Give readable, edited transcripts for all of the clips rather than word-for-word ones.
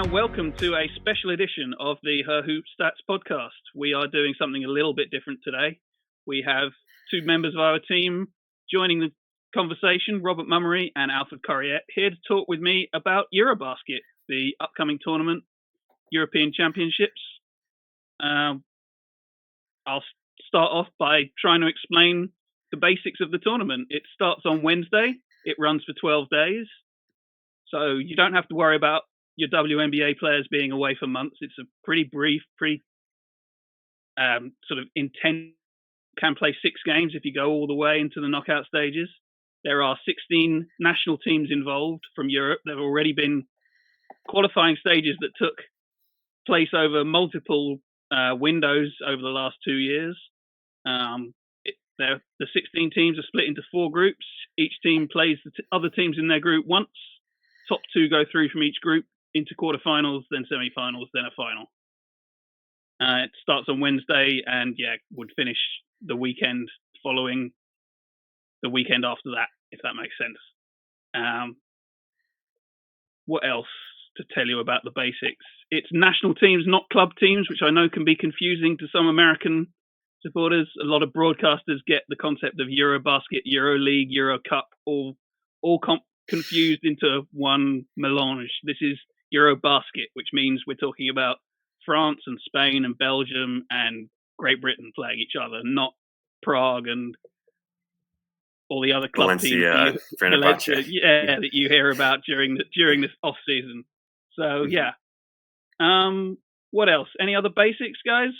and welcome to a special edition of the Her Hoop Stats podcast. We are doing something a little bit different today. We have two members of our team joining the conversation, Robert Mummery and Alford Corriette, here to talk with me about EuroBasket, the upcoming tournament, European Championships. I'll start off by trying to explain the basics of the tournament. It starts on Wednesday. It runs for 12 days. So you don't have to worry about your WNBA players being away for months. It's a pretty brief, pretty sort of intense. Can play 6 games if you go all the way into the knockout stages. There are 16 national teams involved from Europe. There have already been qualifying stages that took place over multiple windows over the last 2 years. The 16 teams are split into 4 groups. Each team plays the other teams in their group once. Top 2 go through from each group into quarterfinals, then semifinals, then a final. It starts on Wednesday and would finish the weekend following the weekend after that, if that makes sense. What else to tell you about the basics? It's national teams, not club teams, which I know can be confusing to some American supporters. A lot of broadcasters get the concept of EuroBasket, EuroLeague, EuroCup, all confused into one melange. This is EuroBasket, which means we're talking about France and Spain and Belgium and Great Britain playing each other, not Prague and all the other club teams that you hear about during this off season. So what else? Any other basics, guys?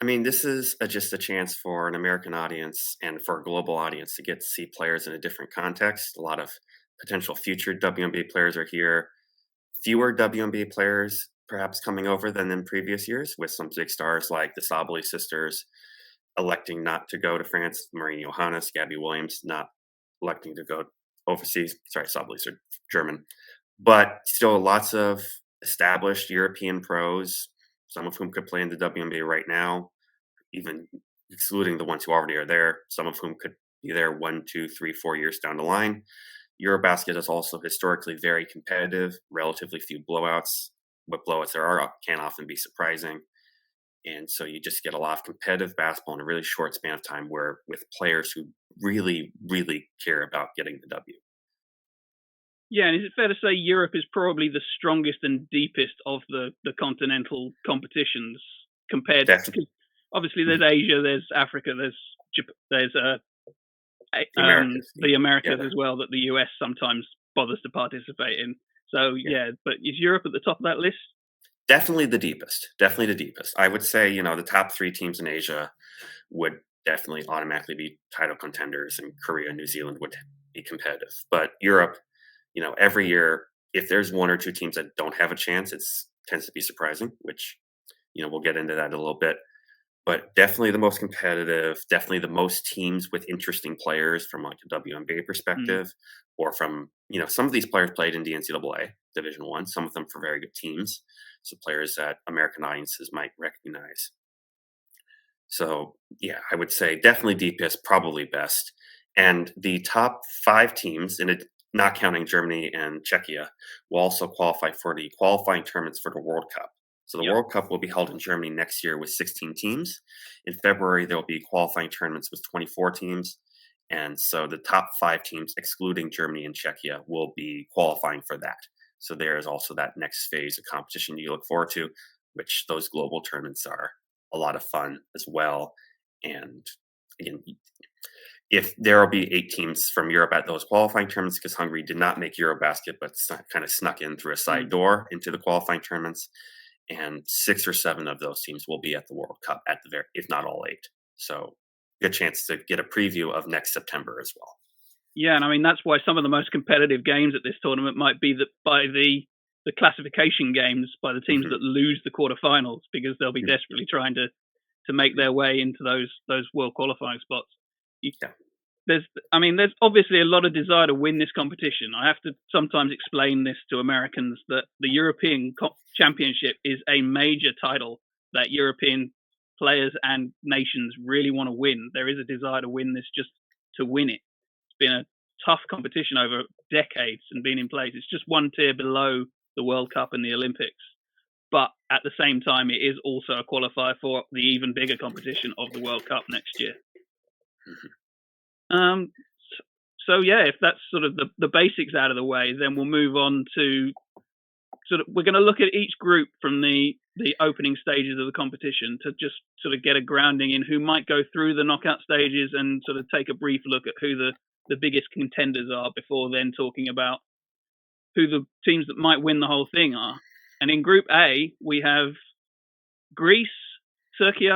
I mean, this is just a chance for an American audience and for a global audience to get to see players in a different context. A lot of potential future WNBA players are here. Fewer WNBA players perhaps coming over than in previous years, with some big stars like the Sabally sisters electing not to go to France, Maureen Johannes, Gabby Williams not electing to go overseas. Sorry, Sabally's are German. But still lots of established European pros, some of whom could play in the WNBA right now, even excluding the ones who already are there, some of whom could be there 1, 2, 3, 4 years down the line. EuroBasket is also historically very competitive, relatively few blowouts. What blowouts there are can often be surprising. And so you just get a lot of competitive basketball in a really short span of time with players who really, really care about getting the W. Yeah, and is it fair to say Europe is probably the strongest and deepest of the continental competitions compared to, because obviously there's Asia, there's Africa, there's the Americas as well that the US sometimes bothers to participate in. So but is Europe at the top of that list? Definitely the deepest. I would say, the top 3 teams in Asia would definitely automatically be title contenders, and Korea and New Zealand would be competitive. But Europe, every year, if there's 1 or 2 teams that don't have a chance, it tends to be surprising, which, we'll get into that in a little bit. But definitely the most competitive, definitely the most teams with interesting players from like a WNBA perspective, or from, some of these players played in the NCAA Division I, some of them for very good teams. So players that American audiences might recognize. So I would say definitely deepest, probably best. And the top 5 teams, not counting Germany and Czechia, will also qualify for the qualifying tournaments for the World Cup. So the World Cup will be held in Germany next year with 16 teams. In February, there will be qualifying tournaments with 24 teams. And so the top 5 teams, excluding Germany and Czechia, will be qualifying for that. So there is also that next phase of competition you look forward to, which those global tournaments are a lot of fun as well. And again, if there will be 8 teams from Europe at those qualifying tournaments, because Hungary did not make EuroBasket, but kind of snuck in through a side door into the qualifying tournaments. And 6 or 7 of those teams will be at the World Cup at the if not all 8. So good chance to get a preview of next September as well. Yeah, and I mean, that's why some of the most competitive games at this tournament might be by the classification games, by the teams that lose the quarterfinals, because they'll be desperately trying to make their way into those world qualifying spots. There's obviously a lot of desire to win this competition. I have to sometimes explain this to Americans that the European Championship is a major title that European players and nations really want to win. There is a desire to win this just to win it. It's been a tough competition over decades and been in place. It's just one tier below the World Cup and the Olympics. But at the same time, it is also a qualifier for the even bigger competition of the World Cup next year. So yeah, if that's sort of the basics out of the way, then we'll move on to we're going to look at each group from the opening stages of the competition to just sort of get a grounding in who might go through the knockout stages and sort of take a brief look at who the biggest contenders are before then talking about who the teams that might win the whole thing are. And in Group A, we have Greece, Turkey,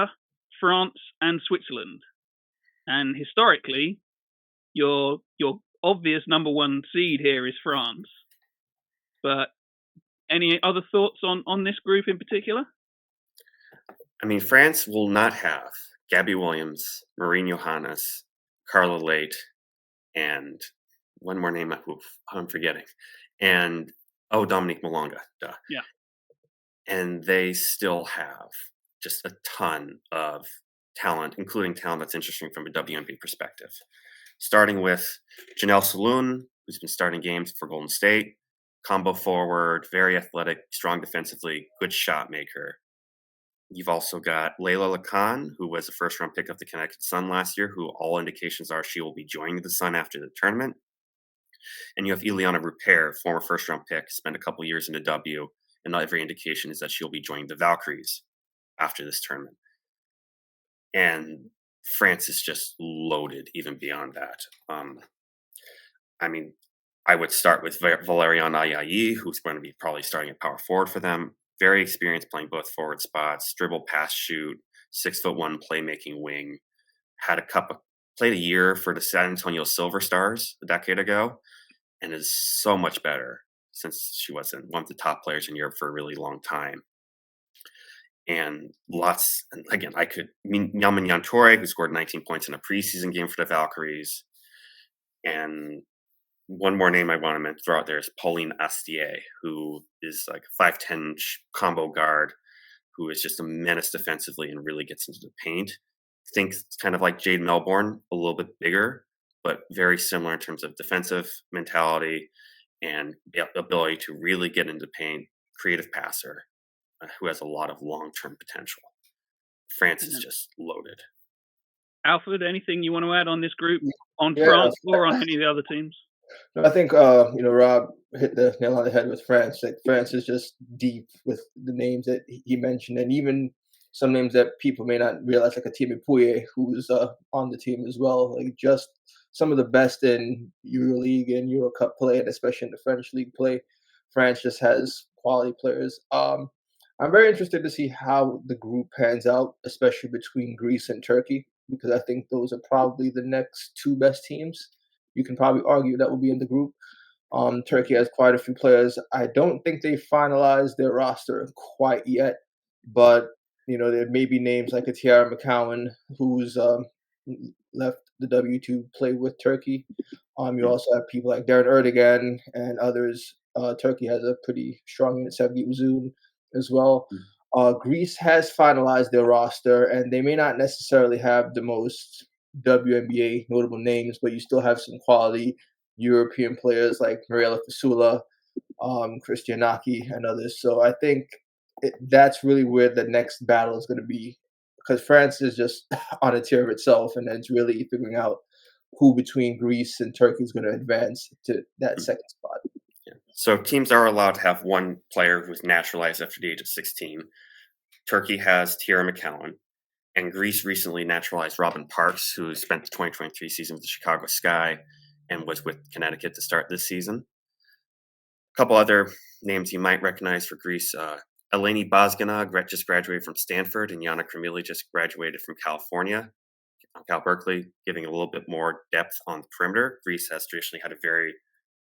France, and Switzerland. And historically, your obvious number one seed here is France. But any other thoughts on this group in particular? I mean, France will not have Gabby Williams, Maureen Johannes, Carla Late, and one more name I'm forgetting. And Dominique Malonga. Duh. Yeah. And they still have just a ton of talent, including talent that's interesting from a WNBA perspective. Starting with Janelle Saloon, who's been starting games for Golden State. Combo forward, very athletic, strong defensively, good shot maker. You've also got Layla Lacan, who was a first-round pick of the Connecticut Sun last year, who all indications are she will be joining the Sun after the tournament. And you have Ileana Rupert, former first-round pick, spent a couple years in the W, and every indication is that she'll be joining the Valkyries after this tournament. And France is just loaded even beyond that. I mean, I would start with Valerian Ayayi, who's going to be probably starting at power forward for them. Very experienced playing both forward spots, dribble, pass, shoot, 6'1" playmaking wing. Played a year for the San Antonio Silver Stars a decade ago, and is so much better since she wasn't one of the top players in Europe for a really long time. And again, Yaman Yantore, who scored 19 points in a preseason game for the Valkyries. And one more name I want to throw out there is Pauline Astier, who is like a 5'10" combo guard who is just a menace defensively and really gets into the paint. Thinks kind of like Jade Melbourne, a little bit bigger, but very similar in terms of defensive mentality and the ability to really get into paint, creative passer, who has a lot of long-term potential. France is just loaded. Alfred, anything you want to add on this group, on France or on any of the other teams? I think Rob hit the nail on the head with France. Like, France is just deep with the names that he mentioned, and even some names that people may not realize, like a Timmy Pouye, who's on the team as well. Like, just some of the best in EuroLeague and Euro Cup play, and especially in the French league play. France just has quality players. I'm very interested to see how the group pans out, especially between Greece and Turkey, because I think those are probably the next two best teams. You can probably argue that will be in the group. Turkey has quite a few players. I don't think they finalized their roster quite yet, but there may be names like a Tiara McCowan, who's left the W to play with Turkey. You also have people like Darren Erdogan and others. Turkey has a pretty strong unit, Sevgi Uzun as well. Greece has finalized their roster, and they may not necessarily have the most WNBA notable names, but you still have some quality European players like Mariela Fasula, Christianaki, and others. So I think that's really where the next battle is going to be, because France is just on a tier of itself, and it's really figuring out who between Greece and Turkey is going to advance to that second spot. Yeah. So teams are allowed to have one player who's naturalized after the age of 16. Turkey has Tiara McCowan. And Greece recently naturalized Robin Parks, who spent the 2023 season with the Chicago Sky and was with Connecticut to start this season. A couple other names you might recognize for Greece. Eleni Bazgana just graduated from Stanford, and Yana Kramili just graduated from California, Cal Berkeley, giving a little bit more depth on the perimeter. Greece has traditionally had a very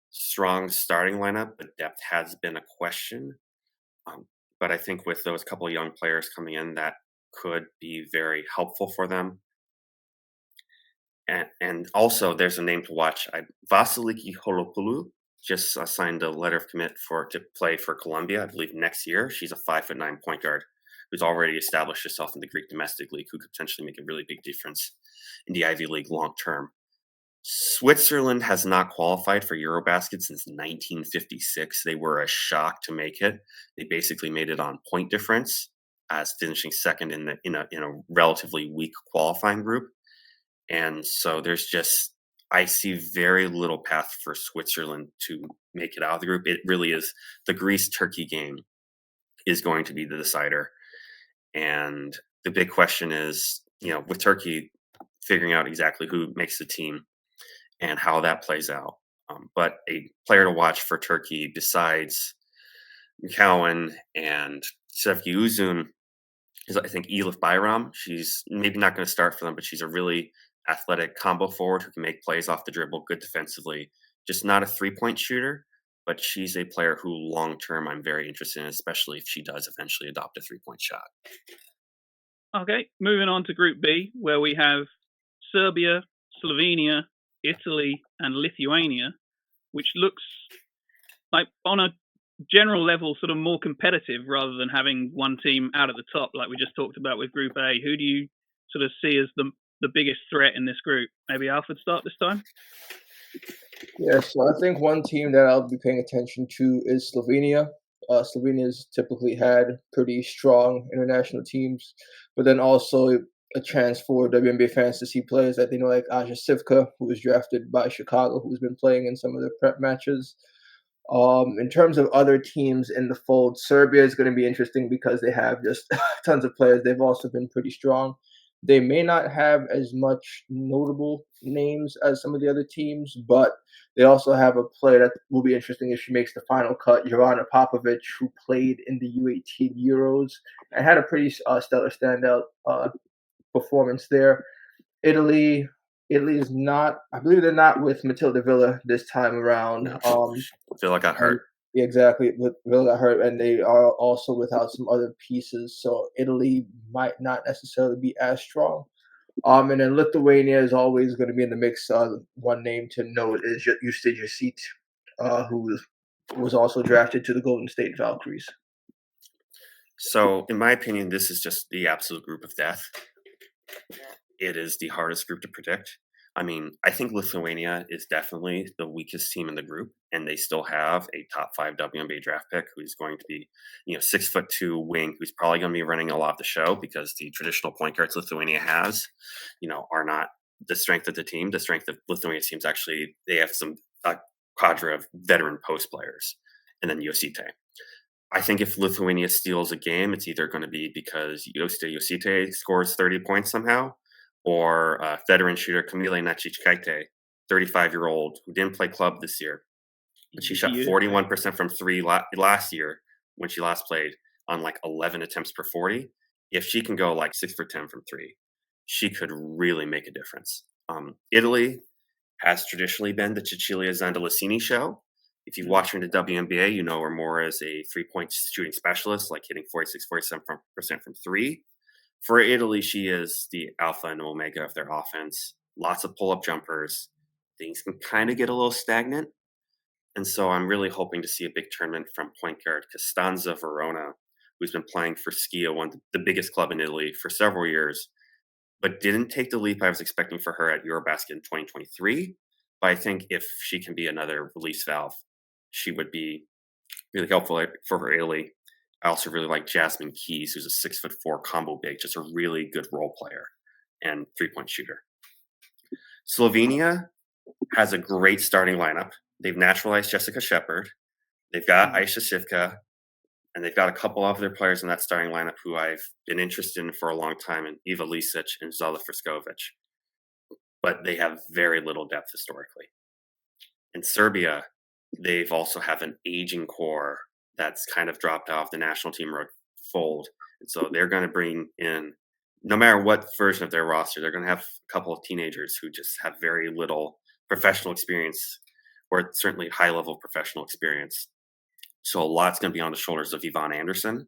strong starting lineup, but depth has been a question. But I think with those couple of young players coming in, that could be very helpful for them. And also, there's a name to watch. Vasiliki Holopoulou just signed a letter of commit to play for Colombia, I believe, next year. She's a 5'9" point guard who's already established herself in the Greek domestic league, who could potentially make a really big difference in the Ivy League long term. Switzerland has not qualified for EuroBasket since 1956. They were a shock to make it. They basically made it on point difference, as finishing second in a relatively weak qualifying group. And so I see very little path for Switzerland to make it out of the group. It really is the Greece-Turkey game is going to be the decider. And the big question is, with Turkey figuring out exactly who makes the team and how that plays out. But a player to watch for Turkey besides Cohen and Sevgi Uzun is, I think, Elif Bayram. She's maybe not going to start for them, but she's a really athletic combo forward who can make plays off the dribble, good defensively. Just not a three-point shooter, but she's a player who long-term I'm very interested in, especially if she does eventually adopt a three-point shot. Okay, moving on to Group B, where we have Serbia, Slovenia, Italy, and Lithuania, which looks like on a general level sort of more competitive rather than having one team out at the top like we just talked about with Group A. Who do you sort of see as the biggest threat in this group? Maybe Alford start this time? Yeah, so I think one team that I'll be paying attention to is Slovenia. Slovenia's typically had pretty strong international teams, but then also a chance for WNBA fans to see players that they know, like Aja Sivka, who was drafted by Chicago, who's been playing in some of the prep matches. In terms of other teams in the fold, Serbia is going to be interesting because they have just tons of players. They've also been pretty strong. They may not have as much notable names as some of the other teams, but they also have a player that will be interesting if she makes the final cut, Jovana Popovic, who played in the U18 Euros and had a pretty stellar standout performance there. Italy is not, I believe they're not with Matilda Villa this time around. Villa got hurt. Exactly, Villa got hurt, and they are also without some other pieces, so Italy might not necessarily be as strong. And then Lithuania is always going to be in the mix. One name to note is Justė Jocytė, who was also drafted to the Golden State Valkyries. So, in my opinion, this is just the absolute group of death. It is the hardest group to predict. I mean, I think Lithuania is definitely the weakest team in the group, and they still have a top 5 WNBA draft pick who's going to be, 6'2" wing, who's probably going to be running a lot of the show because the traditional point guards Lithuania has, are not the strength of the team. The strength of Lithuania's team is actually, they have some cadre of veteran post players, and then Jocytė. I think if Lithuania steals a game, it's either going to be because Justė Jocytė scores 30 points somehow, or veteran shooter Kamilė Načičkaitė, 35-year-old, who didn't play club this year. But she shot 41% from three last year when she last played on like 11 attempts per 40. If she can go like 6 for 10 from three, she could really make a difference. Italy has traditionally been the Cecilia Zandalicini show. If you watch her in the WNBA, you know her more as a three-point shooting specialist, like hitting 46-47% from three. For Italy, she is the alpha and omega of their offense. Lots of pull-up jumpers. Things can kind of get a little stagnant. And so I'm really hoping to see a big tournament from point guard Costanza Verona, who's been playing for Schia, the biggest club in Italy, for several years, but didn't take the leap I was expecting for her at EuroBasket in 2023. But I think if she can be another release valve, she would be really helpful for her Italy. I also really like Jasmine Keys, who's a 6'4" combo big, just a really good role player and three-point shooter. Slovenia has a great starting lineup. They've naturalized Jessica Shepard. They've got Aisha Sivka, and they've got a couple of other players in that starting lineup who I've been interested in for a long time, in Eva Lisic and Zala Friskovic. But they have very little depth historically. In Serbia, they've also have an aging core that's kind of dropped off the national team fold. And so they're going to bring in, no matter what version of their roster, they're going to have a couple of teenagers who just have very little professional experience, or certainly high-level professional experience. So a lot's going to be on the shoulders of Yvonne Anderson,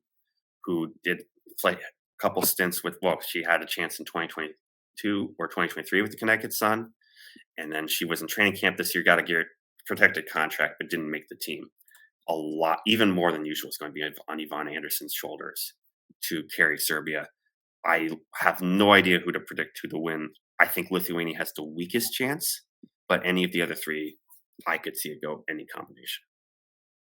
who did play a couple stints she had a chance in 2022 or 2023 with the Connecticut Sun. And then she was in training camp this year, got a protected contract, but didn't make the team. A lot, even more than usual, is going to be on Yvonne Anderson's shoulders to carry Serbia. I have no idea who to predict who to win. I think Lithuania has the weakest chance, but any of the other three, I could see it go any combination.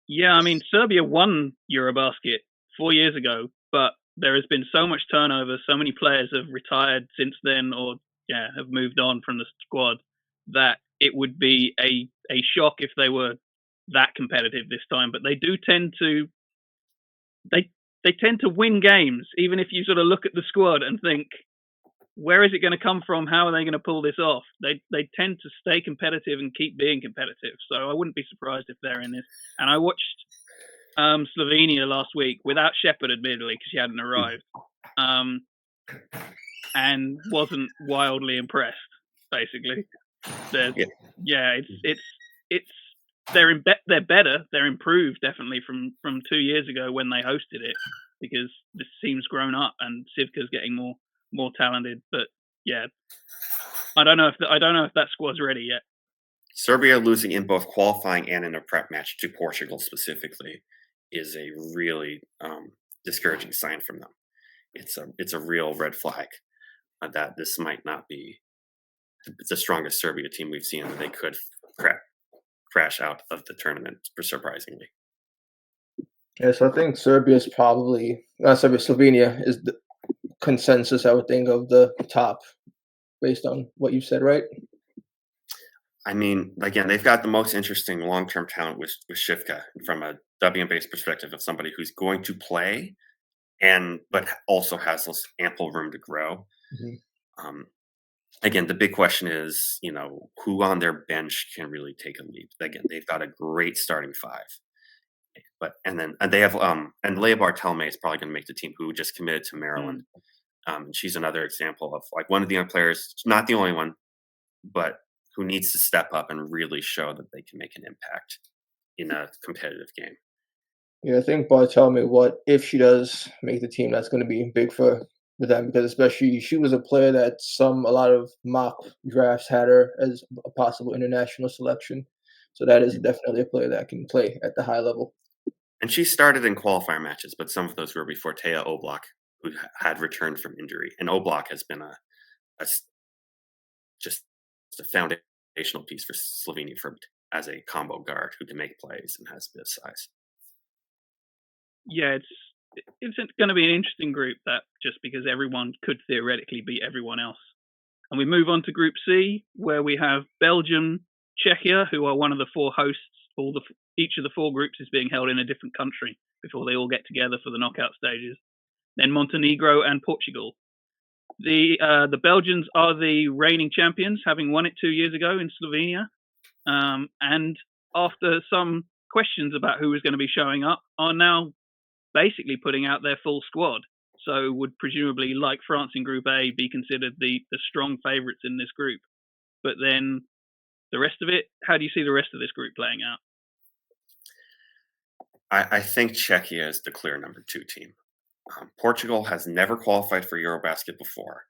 Yeah, I mean, Serbia won EuroBasket 4 years ago, but there has been so much turnover, so many players have retired since then or have moved on from the squad that it would be a shock if they were that competitive this time. But they do tend to they tend to win games, even if you sort of look at the squad and think, where is it going to come from? How are they going to pull this off? They tend to stay competitive and keep being competitive. So I wouldn't be surprised if they're in this. And I watched Slovenia last week without Shepard, admittedly, because she hadn't arrived, and wasn't wildly impressed. Basically, they're better. They're improved definitely from 2 years ago when they hosted it, because this team's grown up and Sivka's getting more talented. But yeah, I don't know if that squad's ready yet. Serbia losing in both qualifying and in a prep match to Portugal specifically is a really discouraging sign from them. It's a real red flag that this might not be the strongest Serbia team we've seen, and they could crash out of the tournament, surprisingly. Yeah, so I think Slovenia is the consensus, I would think, of the top, based on what you said, right? I mean, again, they've got the most interesting long-term talent with Shivka from a WNBA's perspective of somebody who's going to play, but also has this ample room to grow. Mm-hmm. Again, the big question is, who on their bench can really take a leap? Again, they've got a great starting five, and they have and Leah Barthelme is probably going to make the team, who just committed to Maryland. She's another example of like one of the young players, not the only one, but who needs to step up and really show that they can make an impact in a competitive game. Yeah, I think Barthelme, if she does make the team, that's going to be big for them, because especially she was a player that a lot of mock drafts had her as a possible international selection. So that is definitely a player that can play at the high level. And she started in qualifier matches, but some of those were before Teja Oblak, who had returned from injury. And Oblak has been just a foundational piece for Slovenia as a combo guard who can make plays and has a bit of size. Yeah, it's going to be an interesting group, that just because everyone could theoretically beat everyone else. And we move on to Group C, where we have Belgium, Czechia, who are one of the four hosts. Each of the four groups is being held in a different country before they all get together for the knockout stages. Then Montenegro and Portugal. The Belgians are the reigning champions, having won it 2 years ago in Slovenia. And after some questions about who was going to be showing up, are now basically putting out their full squad. So would presumably, like France in Group A, be considered the strong favourites in this group. But then the rest of it, how do you see the rest of this group playing out? I think Czechia is the clear number 2 team. Portugal has never qualified for EuroBasket before,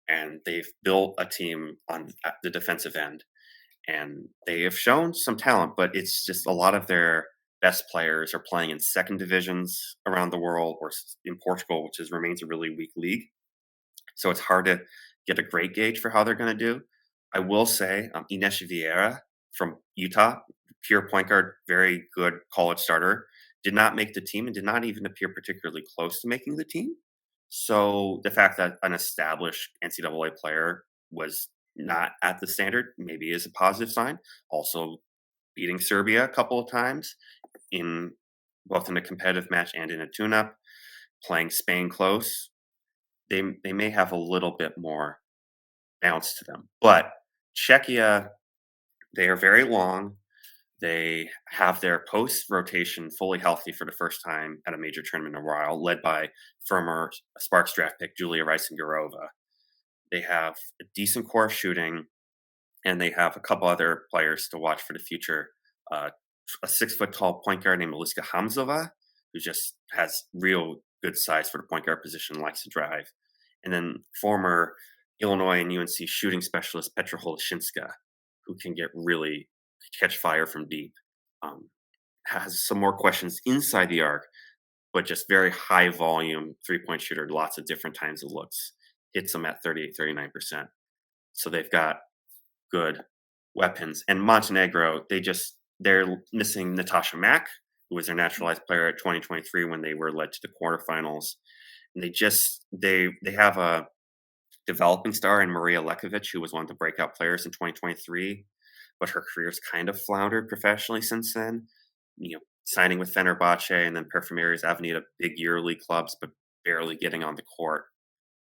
and they've built a team on the defensive end, and they have shown some talent, but it's just a lot of their best players are playing in second divisions around the world or in Portugal, which remains a really weak league. So it's hard to get a great gauge for how they're going to do. I will say Ines Vieira from Utah, pure point guard, very good college starter, did not make the team and did not even appear particularly close to making the team. So the fact that an established NCAA player was not at the standard maybe is a positive sign. Also beating Serbia a couple of times both in a competitive match and in a tune-up, playing Spain close. They may have a little bit more bounce to them. But Czechia, they are very long. They have their post rotation fully healthy for the first time at a major tournament in a while, led by former Sparks draft pick Julia Rysingerova. They have a decent core of shooting, and they have a couple other players to watch for the future. A 6-foot-tall point guard named Eliska Hamzova, who just has real good size for the point guard position, likes to drive. And then former Illinois and UNC shooting specialist Petra Holoshinska, who can really catch fire from deep. Has some more questions inside the arc, but just very high volume 3-point shooter, lots of different kinds of looks. Hits them at 38, 39%. So they've got good weapons. And Montenegro, they're missing Natasha Mack, who was their naturalized player at 2023 when they were led to the quarterfinals. And they have a developing star in Maria Lekovic, who was one of the breakout players in 2023, but her career's kind of floundered professionally since then. Signing with Fenerbahce and then Perfumeri's Avenida, big EuroLeague clubs, but barely getting on the court.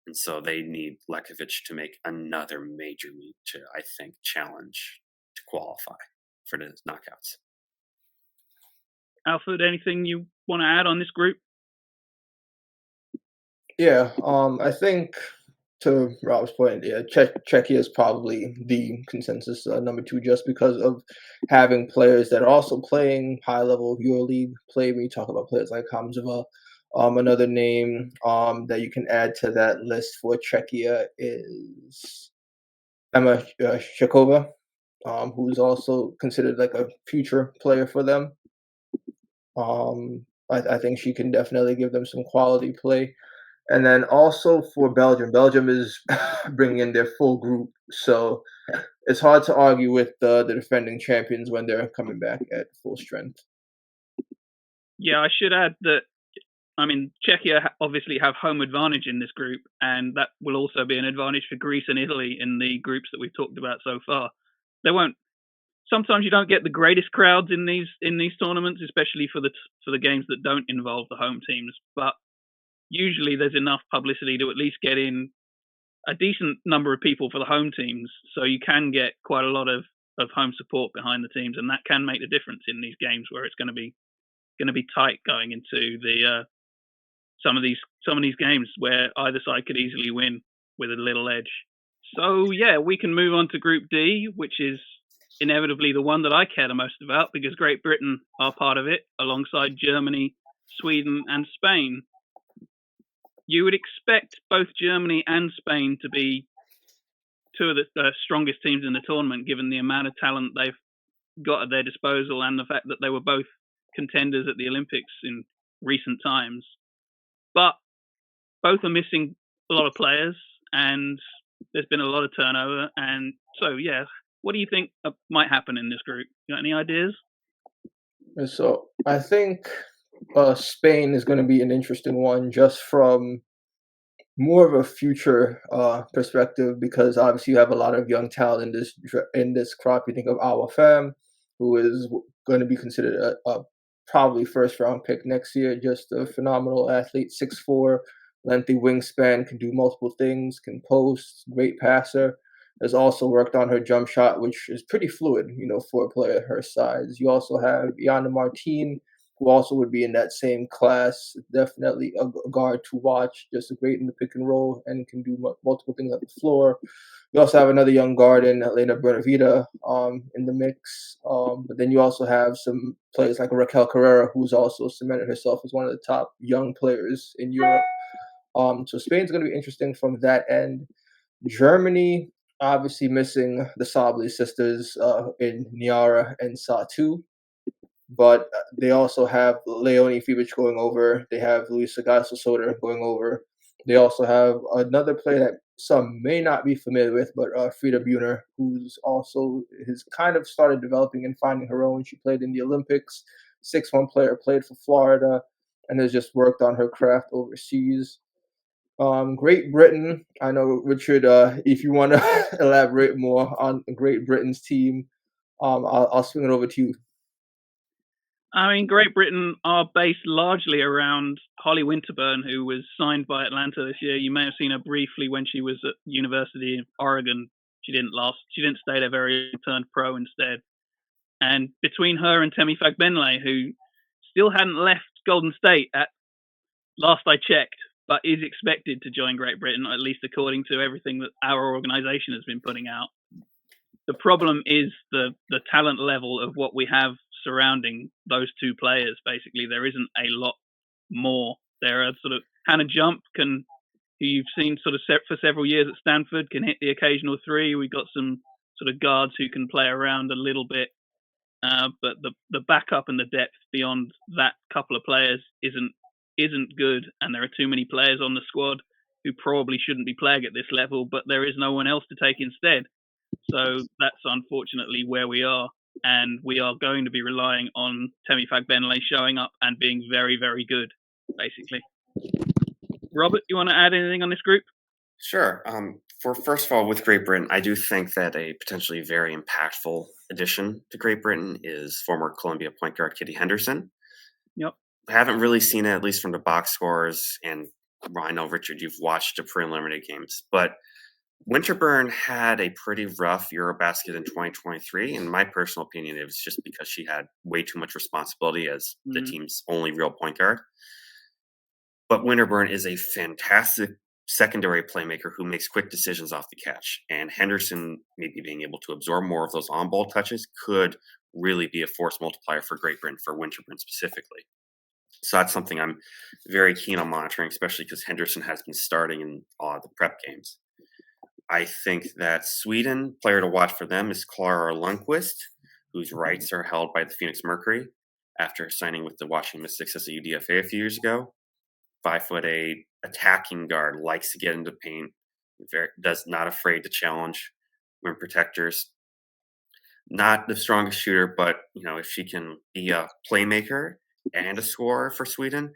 And so they need Lekovic to make another major leap to, I think, challenge to qualify for the knockouts. Alfred, anything you want to add on this group? Yeah, I think to Rob's point, yeah, Czechia is probably the consensus number 2 just because of having players that are also playing high-level EuroLeague play. When you talk about players like Hamzova, another name that you can add to that list for Czechia is Emma Shakova, who's also considered like a future player for them. I think she can definitely give them some quality play. And then also for Belgium is bringing in their full group. So it's hard to argue with the defending champions when they're coming back at full strength. Yeah, I should add that, Czechia obviously have home advantage in this group, and that will also be an advantage for Greece and Italy in the groups that we've talked about so far. Sometimes you don't get the greatest crowds in these tournaments, especially for the games that don't involve the home teams, but usually there's enough publicity to at least get in a decent number of people for the home teams, so you can get quite a lot of home support behind the teams, and that can make the difference in these games where it's going to be tight going into the some of these games where either side could easily win with a little edge. So yeah, we can move on to Group D, which is inevitably the one that I care the most about because Great Britain are part of it alongside Germany, Sweden, and Spain. You would expect both Germany and Spain to be two of the strongest teams in the tournament, given the amount of talent they've got at their disposal and the fact that they were both contenders at the Olympics in recent times. But both are missing a lot of players, and there's been a lot of turnover. And so, yeah, what do you think might happen in this group? You got any ideas? So I think Spain is going to be an interesting one just from more of a future perspective because obviously you have a lot of young talent in this crop. You think of Awa Pham, who is going to be considered a probably first round pick next year. Just a phenomenal athlete, 6'4", lengthy wingspan, can do multiple things, can post, great passer. Has also worked on her jump shot, which is pretty fluid, for a player her size. You also have Iana Martin, who also would be in that same class. Definitely a guard to watch, just great in the pick and roll and can do multiple things on the floor. You also have another young guard in Elena Buenavida in the mix. But then you also have some players like Raquel Carrera, who's also cemented herself as one of the top young players in Europe. So Spain's going to be interesting from that end. Germany, obviously missing the Sabli sisters in Niara and Satu. But they also have Leonie Fibic going over. They have Luisa Gasol-Soder going over. They also have another player that some may not be familiar with, but Frida Buhner, who's also has kind of started developing and finding her own. She played in the Olympics, 6'1" player, played for Florida, and has just worked on her craft overseas. Great Britain, I know, Richard, if you want to elaborate more on Great Britain's team, I'll swing it over to you. Great Britain are based largely around Holly Winterburn, who was signed by Atlanta this year. You may have seen her briefly when she was at University of Oregon. She didn't stay there very long, turned pro instead. And between her and Temi Fagbenle, who still hadn't left Golden State at last I checked, but is expected to join Great Britain, at least according to everything that our organization has been putting out. The problem is the talent level of what we have surrounding those two players. Basically, there isn't a lot more. There are sort of Hannah Jump, who you've seen sort of for several years at Stanford, can hit the occasional three. We've got some sort of guards who can play around a little bit, but the backup and the depth beyond that couple of players isn't good, and there are too many players on the squad who probably shouldn't be playing at this level, but there is no one else to take instead. So that's unfortunately where we are. And we are going to be relying on Temi Fagbenle showing up and being very, very good, basically. Robert, you want to add anything on this group? Sure. For first of all, with Great Britain, I do think that a potentially very impactful addition to Great Britain is former Columbia point guard Kitty Henderson. Yep. I haven't really seen it, at least from the box scores, and I know, Richard, you've watched the preliminary games, but Winterburn had a pretty rough EuroBasket in 2023. In my personal opinion, it was just because she had way too much responsibility as the team's only real point guard. But Winterburn is a fantastic secondary playmaker who makes quick decisions off the catch. And Henderson, maybe being able to absorb more of those on-ball touches, could really be a force multiplier for Great Britain, for Winterburn specifically. So that's something I'm very keen on monitoring, especially because Henderson has been starting in the prep games. I think that Sweden, player to watch for them is Clara Lundqvist, whose rights are held by the Phoenix Mercury after signing with the Washington Mystics as a UDFA a few years ago. 5'8" attacking guard, likes to get into paint, does not afraid to challenge rim protectors. Not the strongest shooter, but if she can be a playmaker and a scorer for Sweden,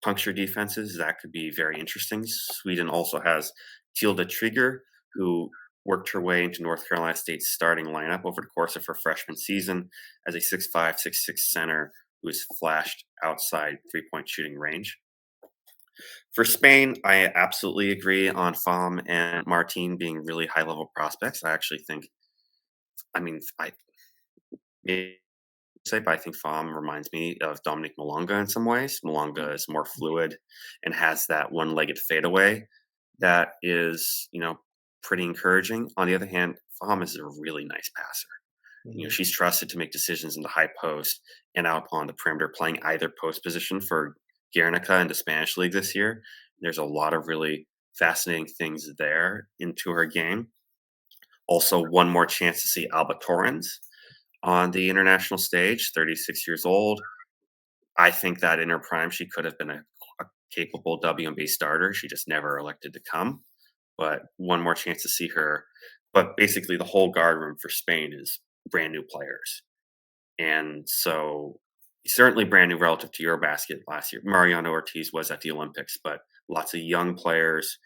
puncture defenses, that could be very interesting. Sweden also has Tilda Trigger, who worked her way into North Carolina State's starting lineup over the course of her freshman season as a 6'5", 6'6" center who has flashed outside three-point shooting range. For Spain, I absolutely agree on Fam and Martin being really high-level prospects. I actually think, but I think Fam reminds me of Dominic Malonga in some ways. Malonga is more fluid and has that one-legged fadeaway that is, pretty encouraging. On the other hand, Fam is a really nice passer. She's trusted to make decisions in the high post and out on the perimeter, playing either post position for Guernica in the Spanish league this year. There's a lot of really fascinating things there into her game. Also, one more chance to see Alba Torrens on the international stage, 36 years old. I think that in her prime, she could have been a capable WNBA starter. She just never elected to come. But one more chance to see her. But basically, the whole guard room for Spain is brand new players. And so certainly brand new relative to EuroBasket last year. Mariana Ortiz was at the Olympics, but lots of young players.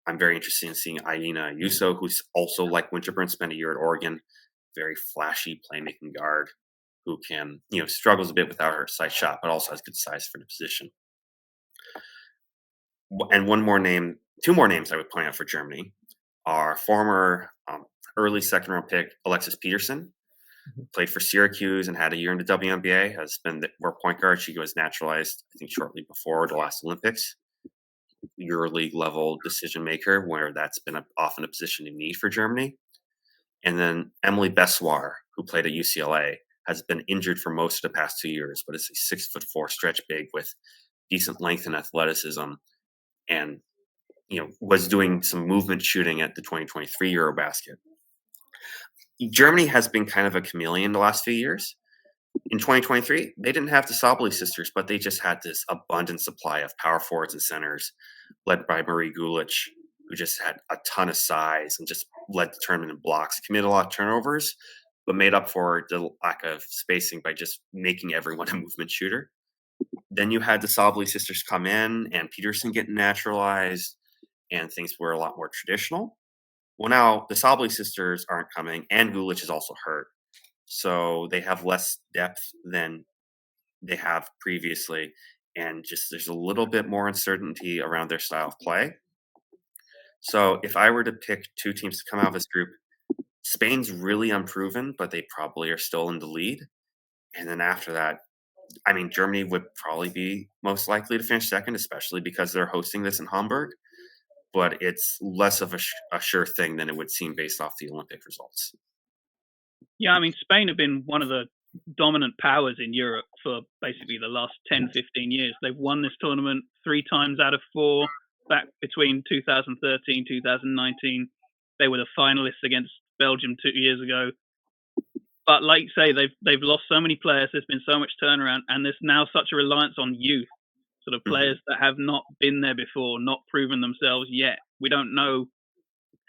I'm very interested in seeing Aina Ayuso, who's also, like Winterburn, spent a year at Oregon. Very flashy playmaking guard who can, struggles a bit without her size shot, but also has good size for the position. And two more names I would point out for Germany are former early second-round pick Alexis Peterson, played for Syracuse and had a year in the WNBA, has been the point guard. She was naturalized, I think, shortly before the last Olympics. EuroLeague level decision maker, where that's been often a position in need for Germany. And then Emily Bessoir, who played at UCLA, has been injured for most of the past 2 years, but is a 6'4" stretch big with decent length and athleticism, and was doing some movement shooting at the 2023 EuroBasket. Germany has been kind of a chameleon the last few years. In 2023, they didn't have the Sabally sisters, but they just had this abundant supply of power forwards and centers, led by Marie Gulic, who just had a ton of size and just led the tournament in blocks, committed a lot of turnovers, but made up for the lack of spacing by just making everyone a movement shooter. Then you had the Sabally sisters come in and Peterson getting naturalized, and things were a lot more traditional. Well, now the Sabally sisters aren't coming, and Gulic is also hurt. So they have less depth than they have previously, and just there's a little bit more uncertainty around their style of play. So if I were to pick two teams to come out of this group, Spain's really unproven, but they probably are still in the lead. And then after that, Germany would probably be most likely to finish second, especially because they're hosting this in Hamburg. But it's less of a sure thing than it would seem based off the Olympic results. Yeah, Spain have been one of the dominant powers in Europe for basically the last 10, 15 years. They've won this tournament 3 times out of 4 back between 2013, 2019. They were the finalists against Belgium 2 years ago. But like you say, they've lost so many players. There's been so much turnaround, and there's now such a reliance on youth, sort of players that have not been there before, not proven themselves yet. We don't know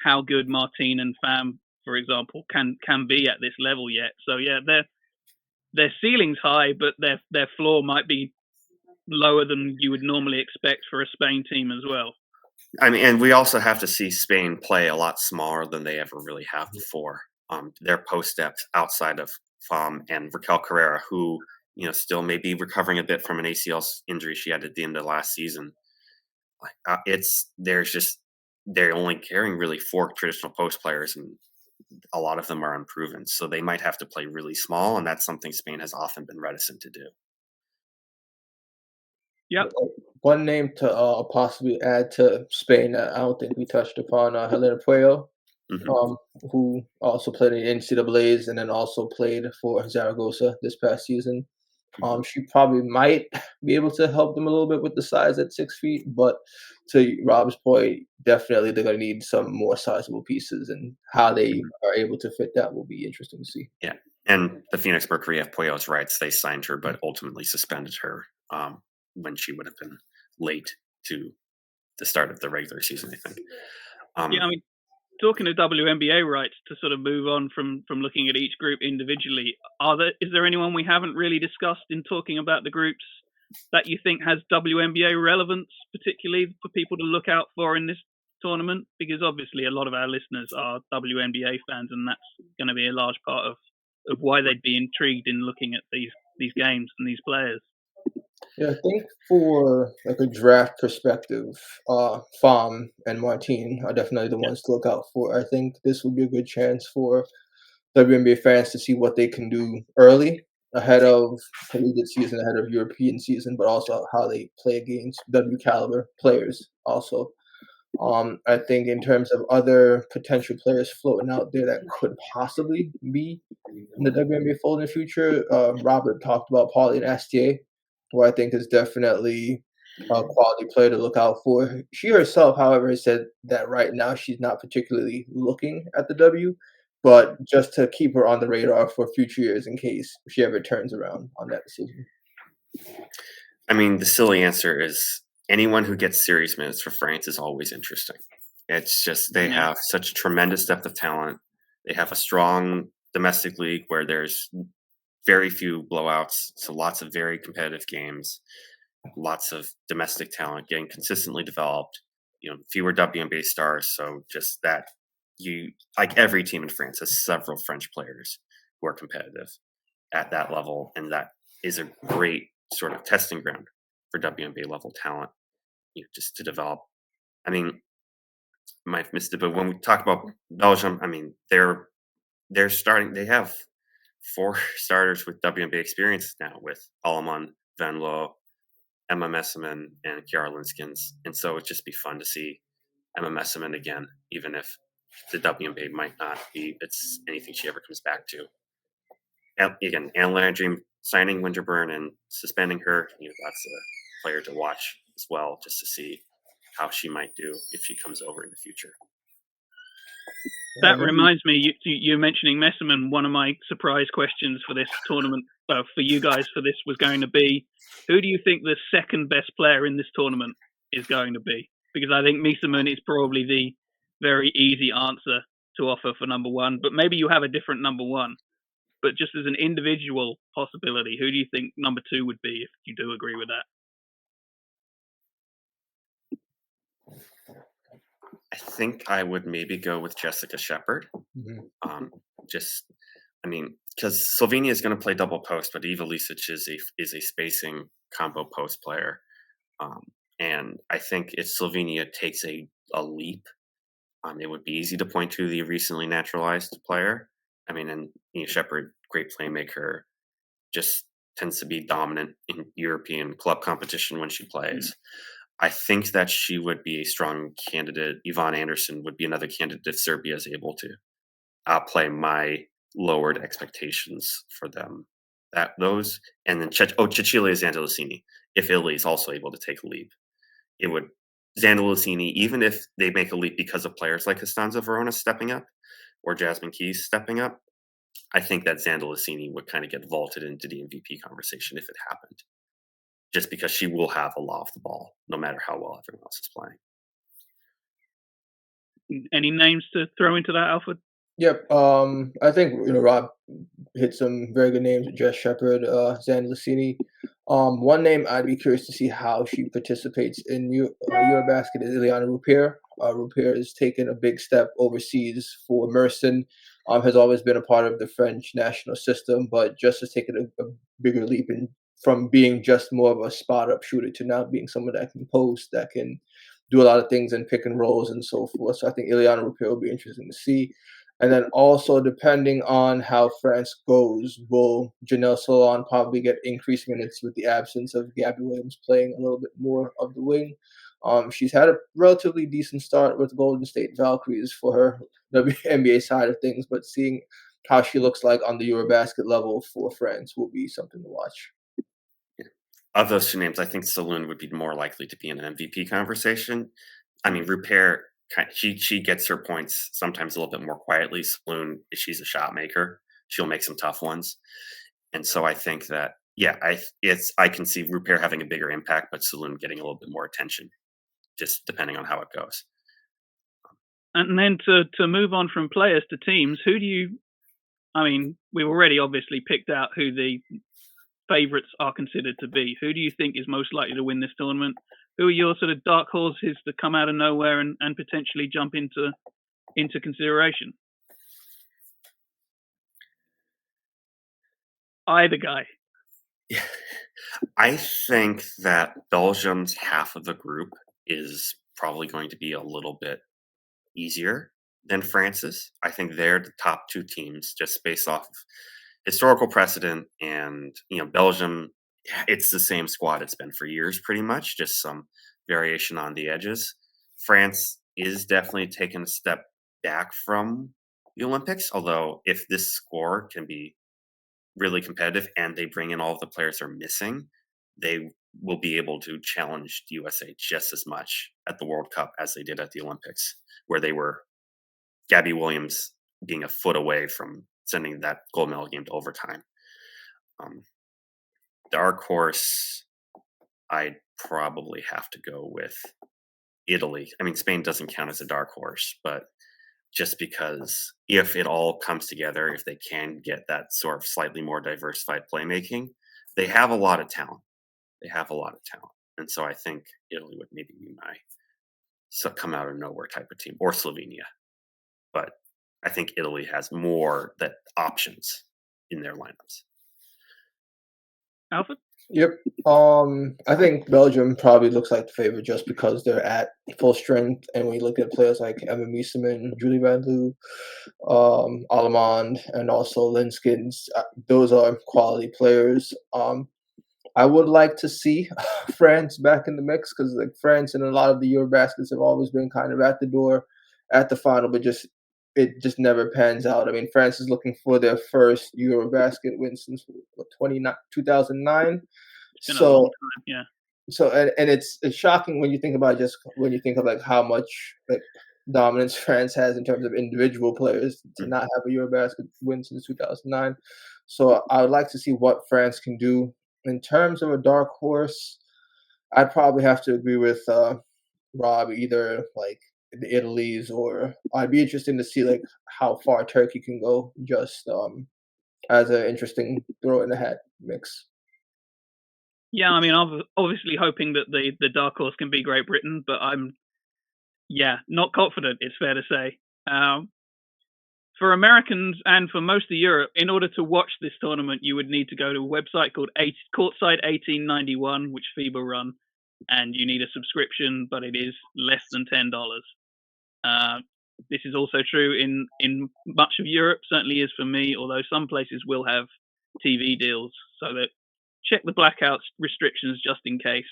how good Martine and Fam, for example, can be at this level yet. So yeah, their ceiling's high, but their floor might be lower than you would normally expect for a Spain team as well. I mean, and we also have to see Spain play a lot smaller than they ever really have before. Their post depth outside of FAM and Raquel Carrera, who still may be recovering a bit from an ACL injury she had at the end of last season. They're only carrying really 4 traditional post players, and a lot of them are unproven. So they might have to play really small, and that's something Spain has often been reticent to do. Yep. One name to possibly add to Spain that I don't think we touched upon, Helena Puello, who also played in NCAAs and then also played for Zaragoza this past season. She probably might be able to help them a little bit with the size at 6 feet, but to Rob's point, definitely they're going to need some more sizable pieces, and how they are able to fit that will be interesting to see. Yeah, and the Phoenix Mercury have Puello's rights. They signed her, but ultimately suspended her when she would have been late to the start of the regular season, I think. Yeah, I mean, talking to WNBA rights, to sort of move on from looking at each group individually, is there anyone we haven't really discussed in talking about the groups that you think has WNBA relevance, particularly for people to look out for in this tournament? Because obviously a lot of our listeners are WNBA fans, and that's going to be a large part of why they'd be intrigued in looking at these games and these players. Yeah, I think for like a draft perspective, FAM and Martine are definitely the ones to look out for. I think this would be a good chance for WNBA fans to see what they can do early, ahead of collegiate season, ahead of European season, but also how they play against W caliber players also. I think in terms of other potential players floating out there that could possibly be in the WNBA fold in the future, Robert talked about Pauline Astier, who I think is definitely a quality player to look out for. She herself, however, has said that right now she's not particularly looking at the W, but just to keep her on the radar for future years in case she ever turns around on that decision. I mean, the silly answer is anyone who gets serious minutes for France is always interesting. It's just they have such a tremendous depth of talent. They have a strong domestic league where there's very few blowouts, so lots of very competitive games, lots of domestic talent getting consistently developed, fewer WNBA stars. So just that like every team in France has several French players who are competitive at that level, and that is a great sort of testing ground for WNBA level talent, just to develop. I mean, might have missed it, but when we talk about Belgium, I mean, they're starting. They have 4 starters with WNBA experience now, with Alleman, Van Loo, Emma Messiman, and Kiara Linskens. And so it'd just be fun to see Emma Messiman again, even if the WNBA might not be it's anything she ever comes back to. And again, Anne Landry signing Winterburn and suspending her, that's a player to watch as well, just to see how she might do if she comes over in the future. That reminds me, you mentioning Messiman. One of my surprise questions for this tournament, for you guys for this, was going to be, who do you think the second best player in this tournament is going to be? Because I think Messiman is probably the very easy answer to offer for number one, but maybe you have a different number one. But just as an individual possibility, who do you think number 2 would be, if you do agree with that? I think I would maybe go with Jessica Shepard. Because Slovenia is going to play double post, but Eva Lisic is a spacing combo post player. And I think if Slovenia takes a leap, it would be easy to point to the recently naturalized player. I mean, and Shepard, great playmaker, just tends to be dominant in European club competition when she plays. I think that she would be a strong candidate. Yvonne Anderson would be another candidate if Serbia is able to outplay my lowered expectations for them. And then Cecilia Zandalicini, if Italy is also able to take a leap. It would Zandalicini, even if they make a leap because of players like Costanza Verona stepping up or Jasmine Keys stepping up, I think that Zandalicini would kind of get vaulted into the MVP conversation if it happened, just because she will have a lot of the ball, no matter how well everyone else is playing. Any names to throw into that, Alfred? Yep. I think Rob hit some very good names: Jess Shepard, Zan Lucini. One name I'd be curious to see how she participates in EuroBasket is Ileana Rupier. Rupier has taken a big step overseas for Mersin. Has always been a part of the French national system, but just has taken a bigger leap from being just more of a spot up shooter to now being someone that can post, that can do a lot of things and pick and rolls and so forth. So I think Ileana Rupier will be interesting to see. And then also, depending on how France goes, will Janelle Solon probably get increasing minutes with the absence of Gabby Williams playing a little bit more of the wing? She's had a relatively decent start with Golden State Valkyries for her WNBA side of things, but seeing how she looks like on the EuroBasket level for France will be something to watch. Of those two names, I think Saloon would be more likely to be in an MVP conversation. I mean, Rupert, she gets her points sometimes a little bit more quietly. Saloon, she's a shot maker. She'll make some tough ones. And so I think that, I can see Rupert having a bigger impact, but Saloon getting a little bit more attention, just depending on how it goes. And then to move on from players to teams, we've already obviously picked out who the favourites are considered to be. Who do you think is most likely to win this tournament? Who are your sort of dark horses to come out of nowhere and potentially jump into consideration? Either guy. I think that Belgium's half of the group is probably going to be a little bit easier than France's. I think they're the top two teams just based off of historical precedent. And, Belgium, it's the same squad it's been for years pretty much, just some variation on the edges. France is definitely taking a step back from the Olympics, although if this score can be really competitive and they bring in all of the players they're missing, they will be able to challenge the USA just as much at the World Cup as they did at the Olympics, where they were Gabby Williams being a foot away from sending that gold medal game to overtime. Dark horse, I'd probably have to go with Italy. I mean, Spain doesn't count as a dark horse, but just because if it all comes together, if they can get that sort of slightly more diversified playmaking, they have a lot of talent. And so I think Italy would maybe be my come out of nowhere type of team, or Slovenia. But I think Italy has more options in their lineups. Alfred? Yep. I think Belgium probably looks like the favorite just because they're at full strength, and when you look at players like Emma Miesemann, Julie Van Loo, Alemand, and also Linskins, those are quality players. I would like to see France back in the mix because France and a lot of the EuroBaskets have always been kind of at the door at the final, but it just never pans out. I mean, France is looking for their first EuroBasket win since 2009. So yeah. So and it's shocking when you think about how much dominance France has in terms of individual players to not have a EuroBasket win since 2009. So I would like to see what France can do in terms of a dark horse. I'd probably have to agree with Rob, either like the Italy's, or I'd be interested to see how far Turkey can go, just as an interesting throw in the hat mix. Yeah, I mean, I'm obviously hoping that the dark horse can be Great Britain, but I'm not confident, it's fair to say. For Americans and for most of Europe, in order to watch this tournament, you would need to go to a website called Courtside 1891, which FIBA run, and you need a subscription, but it is less than $10. This is also true in much of Europe, certainly is for me, although some places will have TV deals, so that check the blackout restrictions just in case.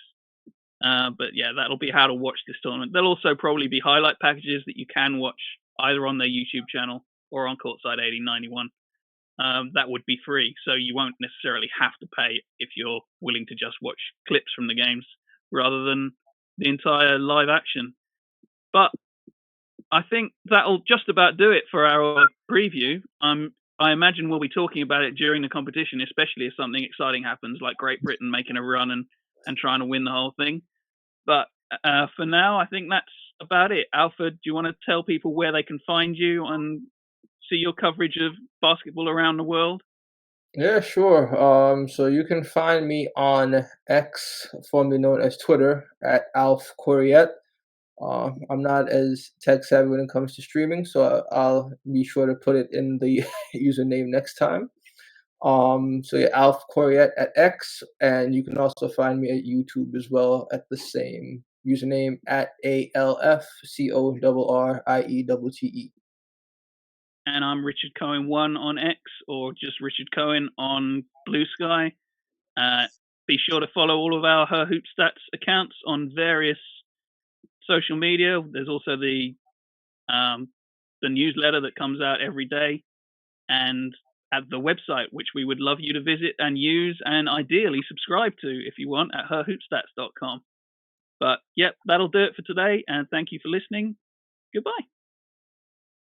But yeah, that'll be how to watch this tournament. There'll also probably be highlight packages that you can watch either on their YouTube channel or on Courtside 1891. That would be free, so you won't necessarily have to pay if you're willing to just watch clips from the games rather than the entire live action. But I think that'll just about do it for our preview. I imagine we'll be talking about it during the competition, especially if something exciting happens, like Great Britain making a run and trying to win the whole thing. But for now, I think that's about it. Alfred, do you want to tell people where they can find you and see your coverage of basketball around the world? Yeah, sure. So you can find me on X, formerly known as Twitter, at Alf Corriette. I'm not as tech savvy when it comes to streaming, so I'll be sure to put it in the username next time. So yeah, Alf Corriette at X, and you can also find me at YouTube as well at the same username at ALFCORRIETTE. And I'm Richard Cohen 1 on X, or just Richard Cohen on Blue Sky. Be sure to follow all of our Her Hoop Stats accounts on various social media. There's also the newsletter that comes out every day, and at the website, which we would love you to visit and use, and ideally subscribe to if you want, at herhoopstats.com. But yep, that'll do it for today, and thank you for listening. Goodbye.